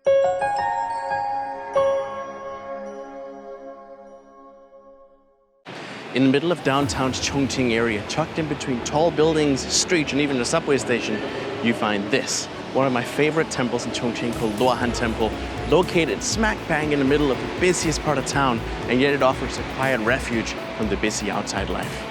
In the middle of downtown's Chongqing area, tucked in between tall buildings, streets, and even a subway station, you find this, one of my favorite temples in Chongqing called Luohan Temple, located smack bang in the middle of the busiest part of town, and yet it offers a quiet refuge from the busy outside life.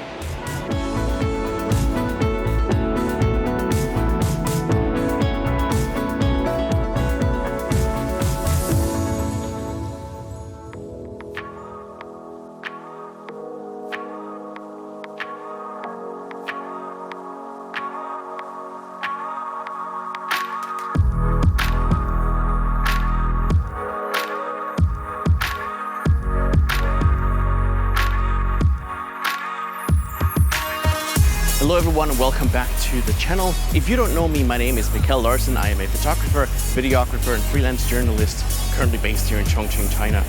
Hello everyone and welcome back to the channel. If you don't know me, my name is Mikkel. I am a photographer, videographer and freelance journalist currently based here in Chongqing, China.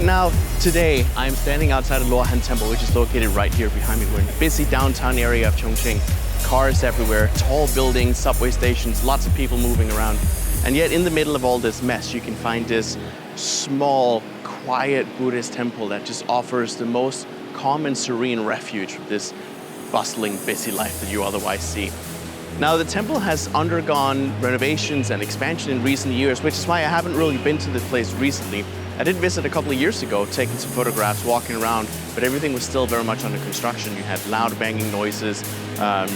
Now, today, I'm standing outside of Luohan Temple, which is located right here behind me. We're in the busy downtown area of Chongqing. Cars everywhere, tall buildings, subway stations, lots of people moving around. And yet in the middle of all this mess, you can find this small, quiet Buddhist temple that just offers the most calm and serene refuge from this bustling, busy life that you otherwise see. Now, the temple has undergone renovations and expansion in recent years, which is why I haven't really been to the place recently. I did visit a couple of years ago, taking some photographs, walking around, but everything was still very much under construction. You had loud banging noises,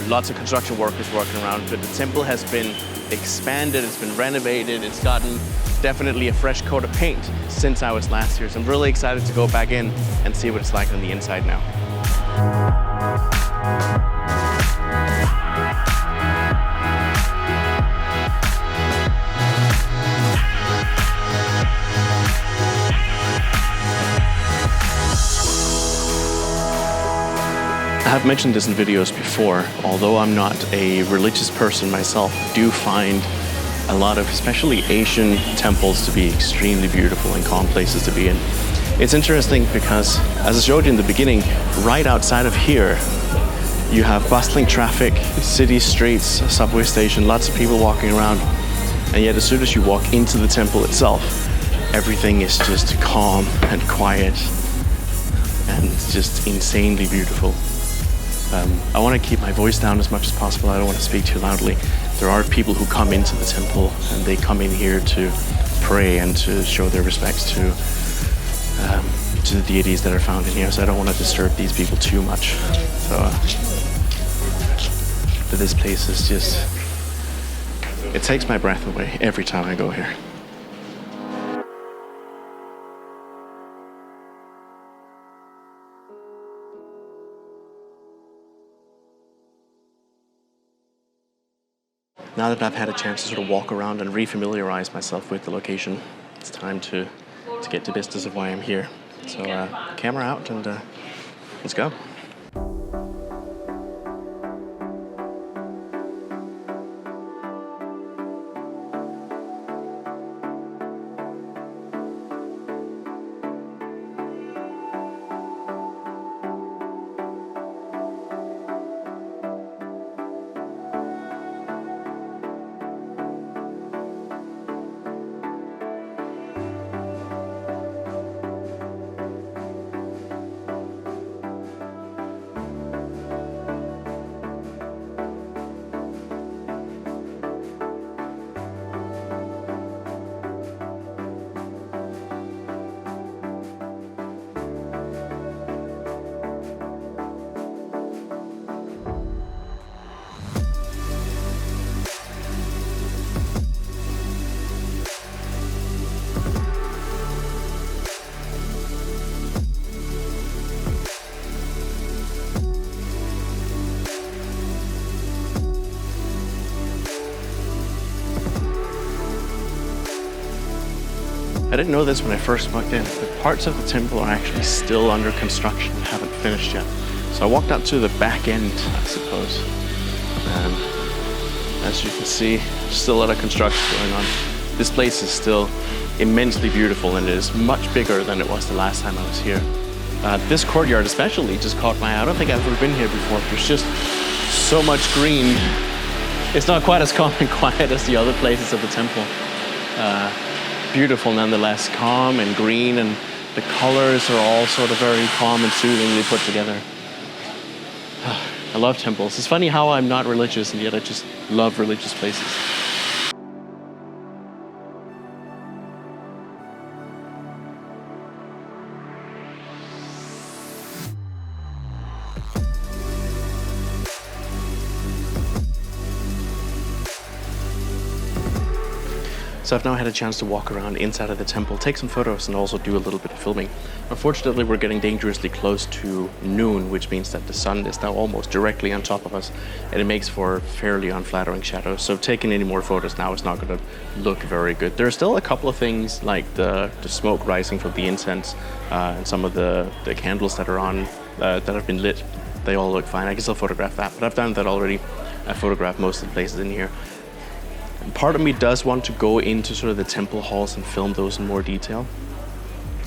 lots of construction workers working around, but the temple has been expanded, it's been renovated, it's gotten definitely a fresh coat of paint since I was last here. So I'm really excited to go back in and see what it's like on the inside now. I have mentioned this in videos before. Although I'm not a religious person myself, I do find a lot of, especially Asian temples, to be extremely beautiful and calm places to be in. It's interesting because, as I showed you in the beginning, right outside of here, you have bustling traffic, city streets, a subway station, lots of people walking around. And yet as soon as you walk into the temple itself, everything is just calm and quiet and just insanely beautiful. I want to keep my voice down as much as possible. I don't want to speak too loudly. There are people who come into the temple and they come in here to pray and to show their respects to the deities that are found in here. So I don't want to disturb these people too much. So, but this place is just, it takes my breath away every time I go here. Now that I've had a chance to sort of walk around and refamiliarize myself with the location, it's time to get to business of why I'm here. So camera out and let's go. I didn't know this when I first walked in, but parts of the temple are actually still under construction, haven't finished yet. So I walked out to the back end, I suppose. And as you can see, still a lot of construction going on. This place is still immensely beautiful and it is much bigger than it was the last time I was here. This courtyard especially just caught my eye. I don't think I've ever been here before. There's just so much green. It's not quite as calm and quiet as the other places of the temple. beautiful nonetheless, calm and green, and the colors are all sort of very calm and soothingly put together. I love temples. It's funny how I'm not religious and yet I just love religious places. So I've now had a chance to walk around inside of the temple, take some photos, and also do a little bit of filming. Unfortunately, we're getting dangerously close to noon, which means that the sun is now almost directly on top of us, and it makes for fairly unflattering shadows. So taking any more photos now is not going to look very good. There are still a couple of things like the smoke rising from the incense and some of the candles that are on that have been lit. They all look fine. I can still photograph that, but I've done that already. I photographed most of the places in here. Part of me does want to go into sort of the temple halls and film those in more detail.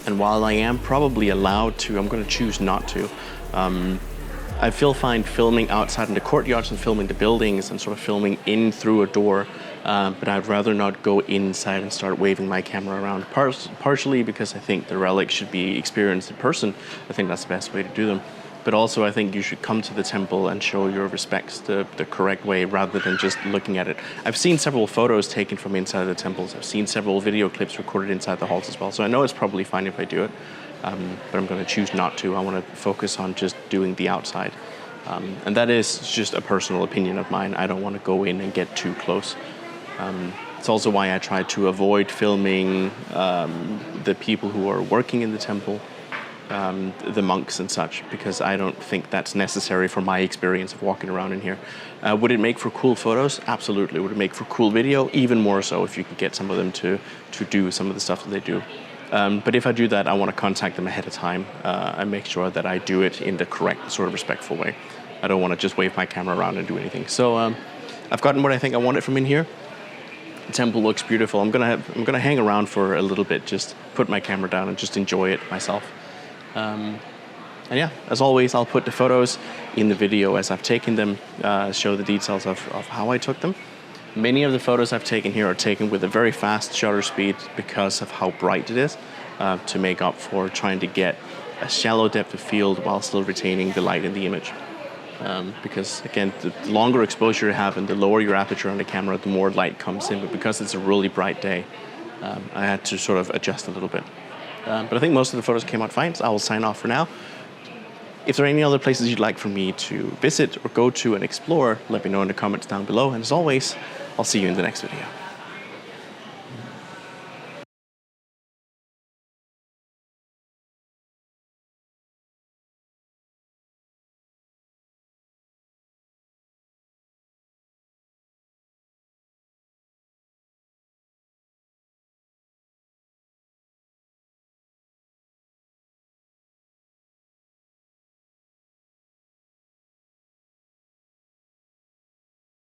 And while I am probably allowed to, I'm going to choose not to. I feel fine filming outside in the courtyards and filming the buildings and sort of filming in through a door. But I'd rather not go inside and start waving my camera around. Partially because I think the relics should be experienced in person. I think that's the best way to do them. But also I think you should come to the temple and show your respects the correct way rather than just looking at it. I've seen several photos taken from inside the temples. I've seen several video clips recorded inside the halls as well. So I know it's probably fine if I do it, but I'm going to choose not to. I want to focus on just doing the outside. And that is just a personal opinion of mine. I don't want to go in and get too close. It's also why I try to avoid filming the people who are working in the temple, the monks and such, because I don't think that's necessary for my experience of walking around in here. Would it make for cool photos? Absolutely. Would it make for cool video? Even more so if you could get some of them to do some of the stuff that they do. But if I do that, I want to contact them ahead of time and make sure that I do it in the correct sort of respectful way. I don't want to just wave my camera around and do anything. So I've gotten what I think I wanted from in here. The temple looks beautiful. I'm gonna hang around for a little bit, just put my camera down and just enjoy it myself. And yeah, as always, I'll put the photos in the video as I've taken them, show the details of how I took them. Many of the photos I've taken here are taken with a very fast shutter speed because of how bright it is, to make up for trying to get a shallow depth of field while still retaining the light in the image. Because again, the longer exposure you have and the lower your aperture on the camera, the more light comes in. But because it's a really bright day, I had to sort of adjust a little bit. But I think most of the photos came out fine, so I will sign off for now. If there are any other places you'd like for me to visit or go to and explore, let me know in the comments down below. And as always, I'll see you in the next video.